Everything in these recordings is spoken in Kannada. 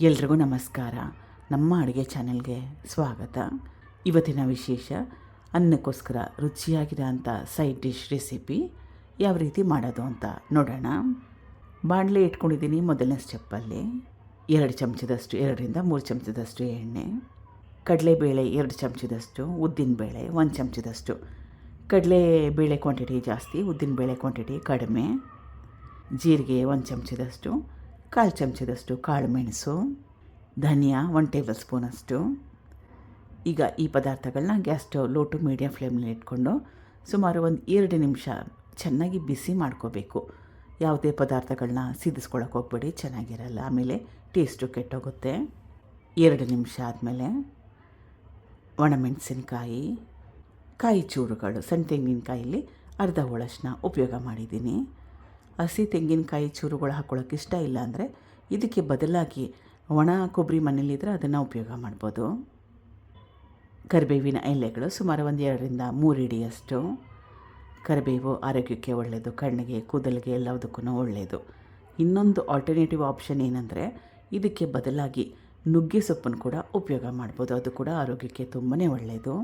ಎಲ್ರಿಗೂ ನಮಸ್ಕಾರ. ನಮ್ಮ ಅಡುಗೆ ಚಾನೆಲ್ಗೆ ಸ್ವಾಗತ. ಇವತ್ತಿನ ವಿಶೇಷ ಅನ್ನಕ್ಕೋಸ್ಕರ ರುಚಿಯಾಗಿರೋ ಅಂಥ ಸೈಡ್ ಡಿಶ್ ರೆಸಿಪಿ ಯಾವ ರೀತಿ ಮಾಡೋದು ಅಂತ ನೋಡೋಣ. ಬಾಣಲೆ ಇಟ್ಕೊಂಡಿದ್ದೀನಿ. ಮೊದಲನೇ ಸ್ಟೆಪ್ಪಲ್ಲಿ 2 ಚಮಚದಷ್ಟು, 2ರಿಂದ 3 ಚಮಚದಷ್ಟು ಎಣ್ಣೆ, ಕಡಲೆಬೇಳೆ 2 ಚಮಚದಷ್ಟು, ಉದ್ದಿನಬೇಳೆ 1 ಚಮಚದಷ್ಟು. ಕಡಲೆಬೇಳೆ ಕ್ವಾಂಟಿಟಿ ಜಾಸ್ತಿ, ಉದ್ದಿನಬೇಳೆ ಕ್ವಾಂಟಿಟಿ ಕಡಿಮೆ. ಜೀರಿಗೆ 1 ಚಮಚದಷ್ಟು, 1/4 ಚಮಚದಷ್ಟು ಕಾಳು ಮೆಣಸು, ಧನಿಯಾ 1 ಟೇಬಲ್ ಸ್ಪೂನಷ್ಟು. ಈಗ ಈ ಪದಾರ್ಥಗಳನ್ನ gas stove low to medium ಫ್ಲೇಮ್ನಲ್ಲಿ ಇಟ್ಕೊಂಡು ಸುಮಾರು 2 ನಿಮಿಷ ಚೆನ್ನಾಗಿ ಬಿಸಿ ಮಾಡ್ಕೋಬೇಕು. ಯಾವುದೇ ಪದಾರ್ಥಗಳನ್ನ ಸಿದಿಸ್ಕೊಳಕ್ಕೆ ಹೋಗ್ಬೇಡಿ, ಚೆನ್ನಾಗಿರಲ್ಲ, ಆಮೇಲೆ ಟೇಸ್ಟು ಕೆಟ್ಟೋಗುತ್ತೆ. 2 ನಿಮಿಷ ಆದಮೇಲೆ ಒಣಮೆಣಸಿನ್ಕಾಯಿ, ಕಾಯಿ ಚೂರುಗಳು, ಸಣ್ಣ ತೆಂಗಿನಕಾಯಲ್ಲಿ ಅರ್ಧ ಹೋಳಷ್ಟನ್ನ ಉಪಯೋಗ ಮಾಡಿದ್ದೀನಿ. ಹಸಿ ತೆಂಗಿನಕಾಯಿ ಚೂರುಗಳು ಹಾಕ್ಕೊಳ್ಳೋಕೆ ಇಷ್ಟ ಇಲ್ಲ ಅಂದರೆ ಇದಕ್ಕೆ ಬದಲಾಗಿ ಒಣ ಕೊಬ್ಬರಿ ಮನೇಲಿದ್ದರೆ ಅದನ್ನು ಉಪಯೋಗ ಮಾಡ್ಬೋದು. ಕರಿಬೇವಿನ ಎಲೆಗಳು ಸುಮಾರು 2ರಿಂದ 3 ಹಿಡಿಯಷ್ಟು. ಕರಿಬೇವು ಆರೋಗ್ಯಕ್ಕೆ ಒಳ್ಳೆಯದು, ಕಣ್ಣಿಗೆ, ಕೂದಲಿಗೆ ಎಲ್ಲದಕ್ಕೂ ಒಳ್ಳೆಯದು. ಇನ್ನೊಂದು ಆಲ್ಟರ್ನೇಟಿವ್ ಆಪ್ಷನ್ ಏನಂದರೆ ಇದಕ್ಕೆ ಬದಲಾಗಿ ನುಗ್ಗೆ ಸೊಪ್ಪನ್ನು ಕೂಡ ಉಪಯೋಗ ಮಾಡ್ಬೋದು, ಅದು ಕೂಡ ಆರೋಗ್ಯಕ್ಕೆ ತುಂಬಾ ಒಳ್ಳೆಯದು.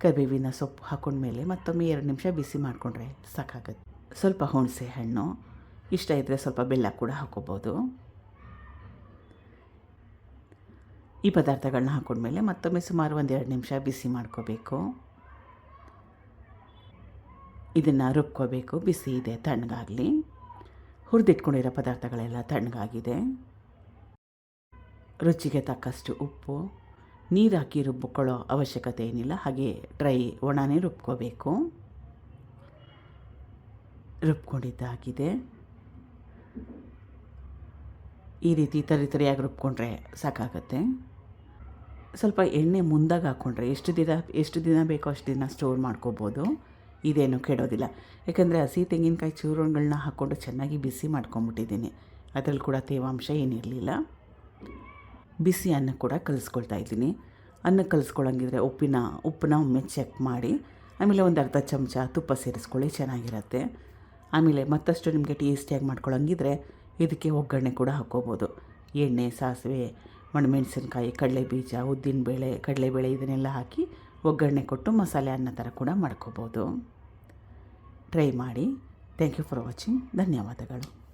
ಕರಿಬೇವಿನ ಸೊಪ್ಪು ಹಾಕೊಂಡ್ಮೇಲೆ ಮತ್ತೊಮ್ಮೆ 2 ನಿಮಿಷ ಬಿಸಿ ಮಾಡಿಕೊಂಡ್ರೆ ಸಾಕಾಗುತ್ತೆ. ಸ್ವಲ್ಪ ಹುಣಸೆ ಹಣ್ಣು, ಇಷ್ಟ ಇದ್ದರೆ ಸ್ವಲ್ಪ ಬೆಲ್ಲ ಕೂಡ ಹಾಕೋಬೋದು. ಈ ಪದಾರ್ಥಗಳನ್ನ ಹಾಕೊಂಡ್ಮೇಲೆ ಮತ್ತೊಮ್ಮೆ ಸುಮಾರು 2 ನಿಮಿಷ ಬಿಸಿ ಮಾಡ್ಕೋಬೇಕು. ಇದನ್ನು ರುಬ್ಕೋಬೇಕು. ಬಿಸಿ ಇದೆ, ತಣ್ಣಗಾಗಲಿ. ಹುರಿದಿಟ್ಕೊಂಡಿರೋ ಪದಾರ್ಥಗಳೆಲ್ಲ ತಣ್ಣಗಾಗಿದೆ. ರುಚಿಗೆ ತಕ್ಕಷ್ಟು ಉಪ್ಪು. ನೀರು ಹಾಕಿ ರುಬ್ಕೊಳ್ಳೋ ಅವಶ್ಯಕತೆ ಏನಿಲ್ಲ, ಹಾಗೆ ಒಣನೇ ರುಬ್ಕೋಬೇಕು. ರುಬ್ಕೊಂಡಿದ್ದಾಗಿದೆ. ಈ ರೀತಿ ತರಿಯಾಗಿ ರುಬ್ಕೊಂಡ್ರೆ ಸಾಕಾಗುತ್ತೆ. ಸ್ವಲ್ಪ ಎಣ್ಣೆ ಮುಂದಾಗಿ ಹಾಕ್ಕೊಂಡ್ರೆ ಎಷ್ಟು ದಿನ ಬೇಕೋ ಅಷ್ಟು ದಿನ ಸ್ಟೋರ್ ಮಾಡ್ಕೋಬೋದು, ಇದೇನು ಕೆಡೋದಿಲ್ಲ. ಯಾಕಂದರೆ ಹಸಿ ತೆಂಗಿನಕಾಯಿ ಚೂರುಗಳನ್ನ ಹಾಕ್ಕೊಂಡು ಚೆನ್ನಾಗಿ ಬಿಸಿ ಮಾಡ್ಕೊಂಬಿಟ್ಟಿದ್ದೀನಿ, ಅದರಲ್ಲಿ ಕೂಡ ತೇವಾಂಶ ಏನಿರಲಿಲ್ಲ. ಬಿಸಿ ಅನ್ನ ಕೂಡ ಕಲಿಸ್ಕೊಳ್ತಾ ಇದ್ದೀನಿ. ಅನ್ನ ಕಲಿಸ್ಕೊಳ್ಳೋಂಗಿದ್ರೆ ಉಪ್ಪನ್ನ ಒಮ್ಮೆ ಚೆಕ್ ಮಾಡಿ, ಆಮೇಲೆ ಒಂದು ಅರ್ಧ ಚಮಚ ತುಪ್ಪ ಸೇರಿಸ್ಕೊಳ್ಳಿ, ಚೆನ್ನಾಗಿರುತ್ತೆ. ಆಮೇಲೆ ಮತ್ತಷ್ಟು ನಿಮಗೆ ಟೇಸ್ಟಿಯಾಗಿ ಮಾಡ್ಕೊಳ್ಳೋಂಗಿದ್ರೆ ಇದಕ್ಕೆ ಒಗ್ಗರಣೆ ಕೂಡ ಹಾಕ್ಕೋಬೋದು. ಎಣ್ಣೆ, ಸಾಸಿವೆ, ಒಣಮೆಣಸಿನ್ಕಾಯಿ, ಕಡಲೆಬೀಜ, ಉದ್ದಿನಬೇಳೆ, ಕಡಲೆಬೇಳೆ ಇದನ್ನೆಲ್ಲ ಹಾಕಿ ಒಗ್ಗರಣೆ ಕೊಟ್ಟು ಮಸಾಲೆ ಅನ್ನ ಥರ ಕೂಡ ಮಾಡ್ಕೋಬೋದು. ಟ್ರೈ ಮಾಡಿ. Thank you for watching. ಧನ್ಯವಾದಗಳು.